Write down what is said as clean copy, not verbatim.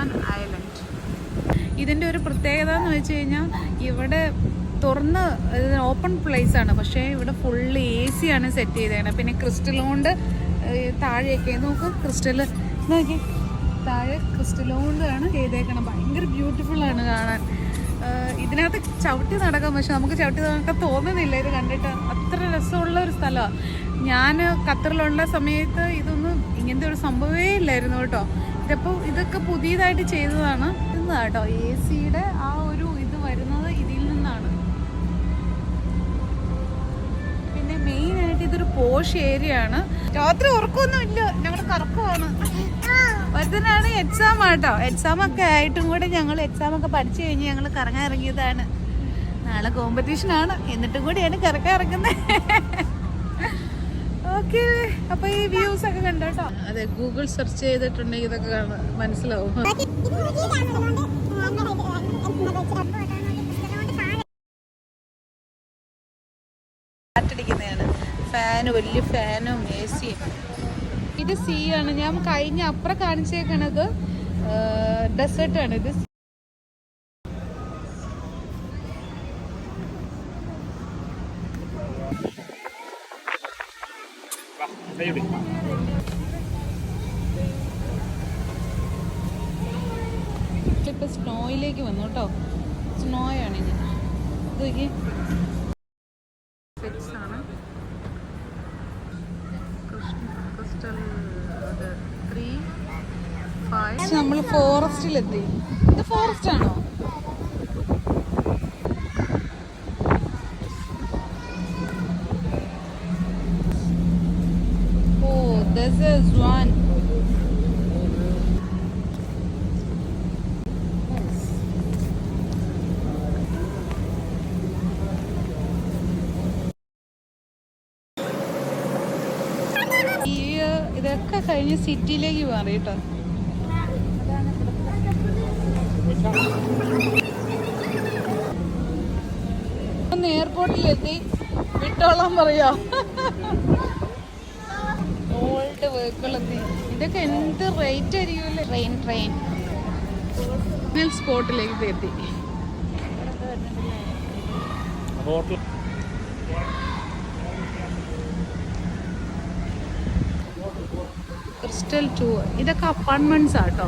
Swan island. ഇതിൻ്റെ ഒരു പ്രത്യേകത എന്ന് വെച്ച് കഴിഞ്ഞാൽ ഇവിടെ തുറന്ന് ഓപ്പൺ പ്ലേസ് ആണ്, പക്ഷേ ഇവിടെ ഫുള്ള് AC ആണ് സെറ്റ് ചെയ്തേക്കുന്നത്. പിന്നെ ക്രിസ്റ്റൽ കൊണ്ട് താഴെയൊക്കെ നോക്ക്, ക്രിസ്റ്റൽ നോക്കി താഴെ ക്രിസ്റ്റൽ കൊണ്ടാണ് ചെയ്തേക്കണം. ഭയങ്കര ബ്യൂട്ടിഫുള്ളാണ് കാണാൻ. ഇതിനകത്ത് ചവിട്ടി നടക്കാം, പക്ഷെ നമുക്ക് ചവിട്ടി നടക്കാൻ തോന്നുന്നില്ല ഇത് കണ്ടിട്ട്. അത്ര രസമുള്ള ഒരു സ്ഥലമാണ്. ഞാൻ ഖത്തറിലുള്ള സമയത്ത് ഇതൊന്നും ഇങ്ങനത്തെ ഒരു സംഭവമേ ഇല്ലായിരുന്നു കേട്ടോ. ഇതൊക്കെ പുതിയതായിട്ട് ചെയ്തതാണ് കേട്ടോ. AC-യുടെ ആ ഒരു ഇത് വരുന്നത് ഇതിൽ നിന്നാണ്. പിന്നെ മെയിനായിട്ട് ഇതൊരു പോഷ് ഏരിയ ആണ്. രാത്രി ഉറക്കമൊന്നും ഇല്ല, ഞങ്ങൾ കറക്കമാണ്. ഒരുത്തനാണ് എക്സാം ആട്ടോ. എക്സാമൊക്കെ ആയിട്ടും കൂടെ ഞങ്ങൾ എക്സാമൊക്കെ പഠിച്ചു കഴിഞ്ഞ് ഞങ്ങൾ കറങ്ങാൻ ഇറങ്ങിയതാണ്. നാളെ കോമ്പറ്റീഷനാണ്, എന്നിട്ടും കൂടിയാണ് കറക്കാൻ ഇറങ്ങുന്നത്. ഓക്കെ, അപ്പൊ ഈ വ്യൂസ് ഒക്കെ കണ്ടോട്ടോ. അതെ, ഗൂഗിൾ സെർച്ച് ചെയ്തിട്ടുണ്ടെങ്കിൽ ഇതൊക്കെ മനസ്സിലാവും. കാറ്റടിക്കുന്നതാണ്. ഫാന്, വലിയ ഫാനും AC-യും. ഇത് സീ ആണ്. ഞാൻ കഴിഞ്ഞ അപ്പുറം കാണിച്ചേക്കണത് ഡെസേർട്ട് ആണ്. ഇത് ഇപ്പൊ സ്നോയിലേക്ക് വന്നു കേട്ടോ. സ്നോയാണ് ഇനി. ഇത് ആണ്. ക്രിസ്റ്റൽ 3, 5. നമ്മൾ ഫോറസ്റ്റിലെത്തി. ഇത് ഫോറസ്റ്റ് ആണോ? ഓ, this is one. ഇതൊക്കെ കഴിഞ്ഞ് സിറ്റിയിലേക്ക് മാറി കേട്ടോ. ഒന്ന് എയർപോർട്ടിലെത്തി, വിട്ടോളാൻ പറയാ. ഓൾഡ് വെഹിക്കിളെത്തി. ഇതൊക്കെ എന്ത് റേറ്റ് ആയിരിക്കുമല്ലേ. ട്രെയിൻ സ്പോട്ടിലേക്ക് എത്തി. ക്രിസ്റ്റൽ 2. ഇതൊക്കെ അപ്പാർട്ട്മെന്റ്സ് ആട്ടോ.